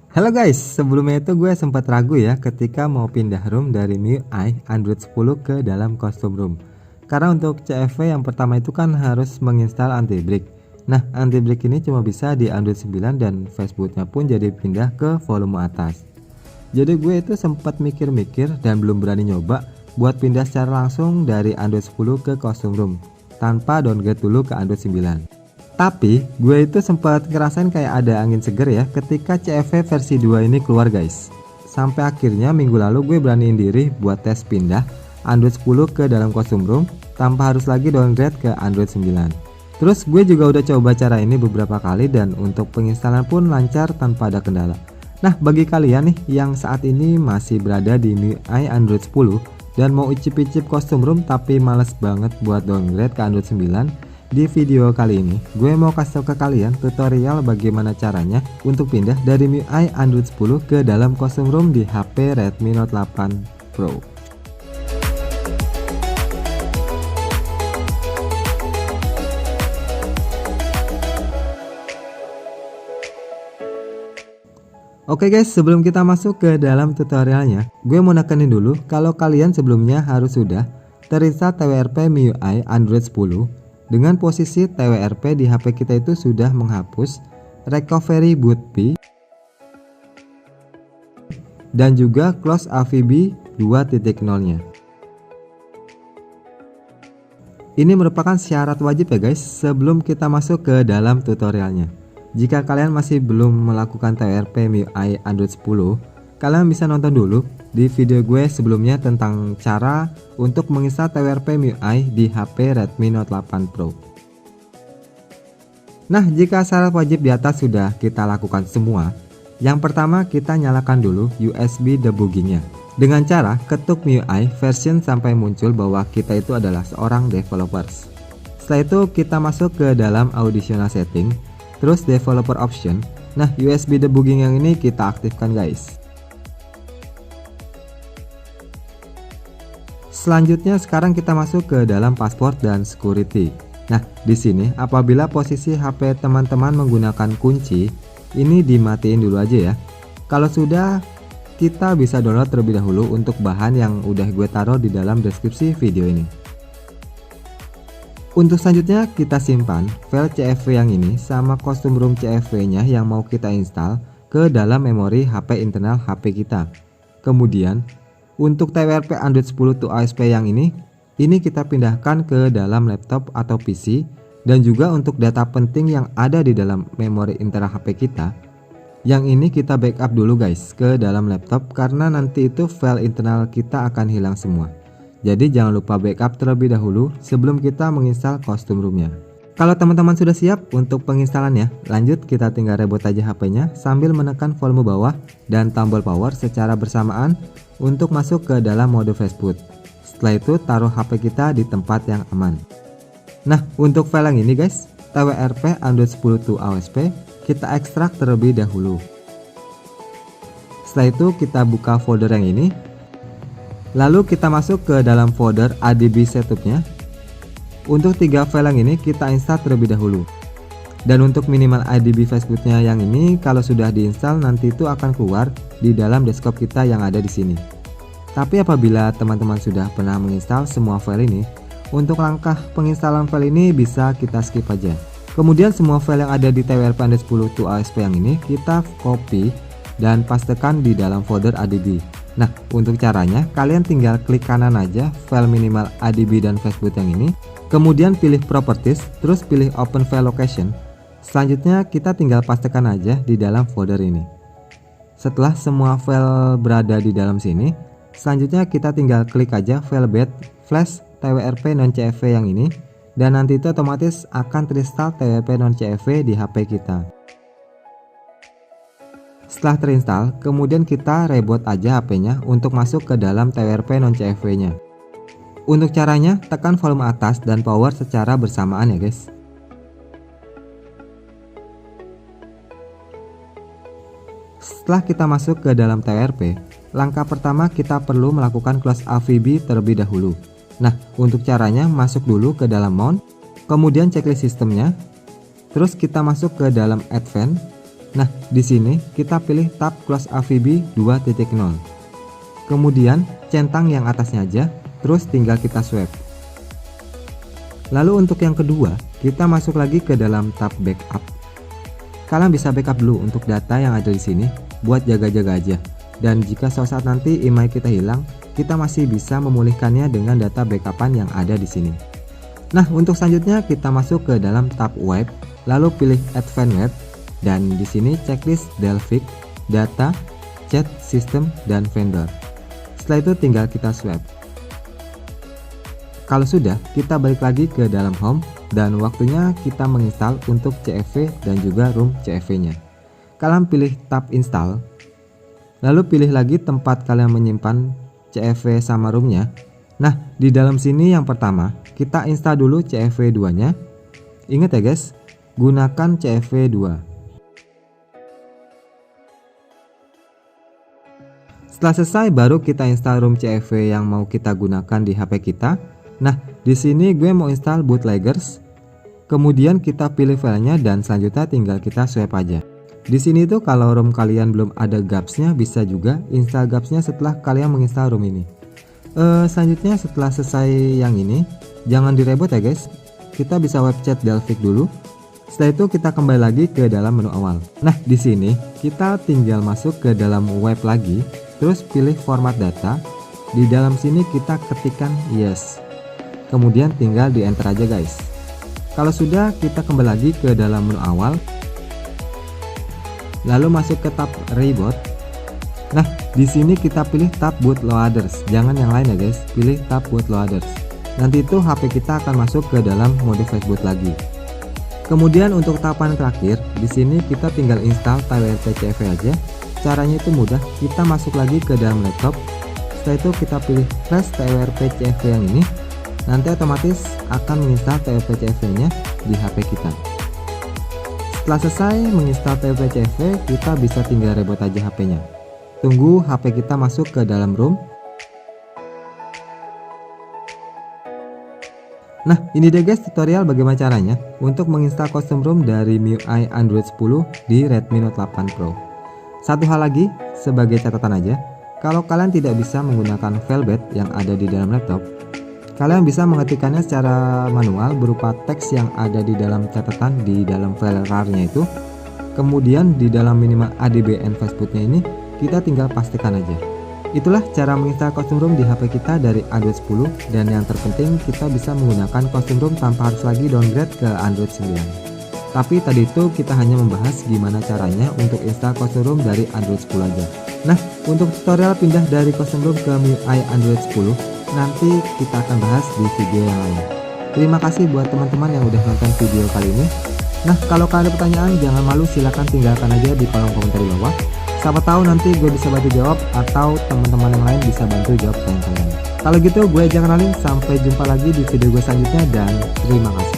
Halo guys, sebelumnya itu gue sempat ragu ya ketika mau pindah ROM dari MIUI Android 10 ke dalam custom ROM. Karena untuk CFW yang pertama itu kan harus menginstal anti-break. Nah, anti-break ini cuma bisa di Android 9 dan Facebooknya pun jadi pindah ke volume atas. Jadi gue itu sempat mikir-mikir dan belum berani nyoba buat pindah secara langsung dari Android 10 ke custom ROM tanpa downgrade dulu ke Android 9. Tapi gue itu sempat ngerasain kayak ada angin seger ya ketika CFW versi 2 ini keluar guys. Sampai akhirnya minggu lalu gue beraniin diri buat tes pindah Android 10 ke dalam custom ROM tanpa harus lagi downgrade ke Android 9. Terus gue juga udah coba cara ini beberapa kali dan untuk penginstalan pun lancar tanpa ada kendala. Nah, bagi kalian nih yang saat ini masih berada di MIUI Android 10 dan mau icip-icip custom ROM tapi males banget buat downgrade ke Android 9, di video kali ini gue mau kasih tau ke kalian tutorial bagaimana caranya untuk pindah dari MIUI Android 10 ke dalam custom ROM di HP Redmi Note 8 Pro. Oke guys, sebelum kita masuk ke dalam tutorialnya, gue mau nekenin dulu kalau kalian sebelumnya harus sudah terinstall TWRP MIUI Android 10 dengan posisi TWRP di HP kita itu sudah menghapus recovery bootp dan juga close AVB 2.0-nya. Ini merupakan syarat wajib ya guys sebelum kita masuk ke dalam tutorialnya. Jika kalian masih belum melakukan TWRP MIUI Android 10, kalian bisa nonton dulu di video gue sebelumnya tentang cara untuk menginstal TWRP MIUI di HP Redmi Note 8 Pro. Nah, jika syarat wajib di atas sudah kita lakukan semua, yang pertama kita nyalakan dulu USB debuggingnya dengan cara ketuk MIUI version sampai muncul bahwa kita itu adalah seorang developers. Setelah itu kita masuk ke dalam additional setting, terus developer option. Nah, USB debugging yang ini kita aktifkan guys. Selanjutnya sekarang kita masuk ke dalam password dan security. Nah, di sini apabila posisi HP teman-teman menggunakan kunci, ini dimatiin dulu aja ya. Kalau sudah, kita bisa download terlebih dahulu untuk bahan yang udah gue taruh di dalam deskripsi video ini. Untuk selanjutnya kita simpan file CFW yang ini sama custom ROM CFW-nya yang mau kita install ke dalam memori HP internal HP kita. Kemudian untuk TWRP Android 10 to ASP yang ini kita pindahkan ke dalam laptop atau PC, dan juga untuk data penting yang ada di dalam memori internal HP kita, yang ini kita backup dulu guys ke dalam laptop karena nanti itu file internal kita akan hilang semua. Jadi jangan lupa backup terlebih dahulu sebelum kita menginstal custom ROM-nya. Kalau teman-teman sudah siap untuk penginstalannya, lanjut kita tinggal reboot aja HP-nya sambil menekan volume bawah dan tombol power secara bersamaan untuk masuk ke dalam mode fastboot. Setelah itu taruh HP kita di tempat yang aman. Nah, untuk file yang ini guys, TWRP Android 10 to ASP, kita ekstrak terlebih dahulu. Setelah itu kita buka folder yang ini, lalu kita masuk ke dalam folder ADB setupnya. Untuk 3 file yang ini kita install terlebih dahulu. Dan untuk minimal ADB fastbootnya yang ini kalau sudah diinstal nanti itu akan keluar di dalam desktop kita yang ada di sini. Tapi apabila teman-teman sudah pernah menginstal semua file ini, untuk langkah penginstalan file ini bisa kita skip aja. Kemudian semua file yang ada di TWRP Android 10 to ASP yang ini kita copy dan pastekan di dalam folder ADB. Nah, untuk caranya kalian tinggal klik kanan aja file minimal ADB dan fastboot yang ini, kemudian pilih properties, terus pilih open file location. Selanjutnya kita tinggal pastekan aja di dalam folder ini. Setelah semua file berada di dalam sini, selanjutnya kita tinggal klik aja file bat flash TWRP non CFW yang ini, dan nanti itu otomatis akan terinstall TWRP non CFW di HP kita. Setelah terinstall, kemudian kita reboot aja HP-nya untuk masuk ke dalam TWRP non CFW-nya. Untuk caranya, tekan volume atas dan power secara bersamaan ya guys. Setelah kita masuk ke dalam TWRP, langkah pertama kita perlu melakukan close AVB terlebih dahulu. Nah, untuk caranya masuk dulu ke dalam mount, kemudian checklist sistemnya, terus kita masuk ke dalam advance, Nah, di sini kita pilih tab Close AVB 2.0. Kemudian centang yang atasnya aja, terus tinggal kita swipe. Lalu untuk yang kedua, kita masuk lagi ke dalam tab Backup. Kalian bisa backup dulu untuk data yang ada di sini buat jaga-jaga aja. Dan jika suatu saat nanti email kita hilang, kita masih bisa memulihkannya dengan data backupan yang ada di sini. Nah, untuk selanjutnya kita masuk ke dalam tab Web, lalu pilih Advanced Web, dan di sini checklist Delphic, data, chat, system, dan vendor. Setelah itu tinggal kita swipe. Kalau sudah, kita balik lagi ke dalam home dan waktunya kita menginstal untuk CFV dan juga room CFV-nya. Kalian pilih tab install, lalu pilih lagi tempat kalian menyimpan CFV sama roomnya. Nah, di dalam sini yang pertama kita install dulu CFV 2 nya. Ingat ya guys, gunakan CFV 2. Setelah selesai baru kita install room CFV yang mau kita gunakan di HP kita. Nah, di sini gue mau install Bootleggers. Kemudian kita pilih filenya dan selanjutnya tinggal kita swipe aja. Di sini tuh kalau ROM kalian belum ada gapsnya, bisa juga install gapsnya setelah kalian menginstal ROM ini. Selanjutnya setelah selesai yang ini, jangan direbut ya guys. Kita bisa web chat Delphic dulu. Setelah itu kita kembali lagi ke dalam menu awal. Nah, di sini kita tinggal masuk ke dalam web lagi, terus pilih format data. Di dalam sini kita ketikkan yes. Kemudian tinggal di enter aja guys. Kalau sudah, kita kembali lagi ke dalam menu awal. Lalu masuk ke tab Reboot. Nah, di sini kita pilih tab Bootloaders. Jangan yang lain ya guys, pilih tab Bootloaders. Nanti itu HP kita akan masuk ke dalam mode flash boot lagi. Kemudian untuk tahapan terakhir, di sini kita tinggal install TWRP CFV aja. Caranya itu mudah, kita masuk lagi ke dalam laptop. Setelah itu kita pilih flash TWRP CFV yang ini. Nanti otomatis akan menginstal TWRP CFV-nya di HP kita. Setelah selesai menginstal TWRP CFV, kita bisa tinggal reboot aja HP-nya. Tunggu HP kita masuk ke dalam ROM. Nah, ini deh guys tutorial bagaimana caranya untuk menginstal custom ROM dari MIUI Android 10 di Redmi Note 8 Pro. Satu hal lagi sebagai catatan aja, kalau kalian tidak bisa menggunakan Velvet yang ada di dalam laptop, kalian bisa mengetikkannya secara manual berupa teks yang ada di dalam catatan di dalam file RAR-nya itu. Kemudian di dalam minimal ADBN fastbootnya ini kita tinggal pastikan aja. Itulah cara menginstal custom ROM di HP kita dari Android 10, dan yang terpenting kita bisa menggunakan custom ROM tanpa harus lagi downgrade ke Android 9. Tapi tadi itu kita hanya membahas gimana caranya untuk install custom ROM dari Android 10 aja. Nah, untuk tutorial pindah dari custom ROM ke MIUI Android 10 nanti kita akan bahas di video yang lain. Terima kasih buat teman-teman yang udah nonton video kali ini. Nah, kalau kalian ada pertanyaan jangan malu, silahkan tinggalkan aja di kolom komentar di bawah. Siapa tahu nanti gue bisa bantu jawab atau teman-teman yang lain bisa bantu jawab pertanyaan kalian. Kalau gitu gue jangan Alin, sampai jumpa lagi di video gue selanjutnya dan terima kasih.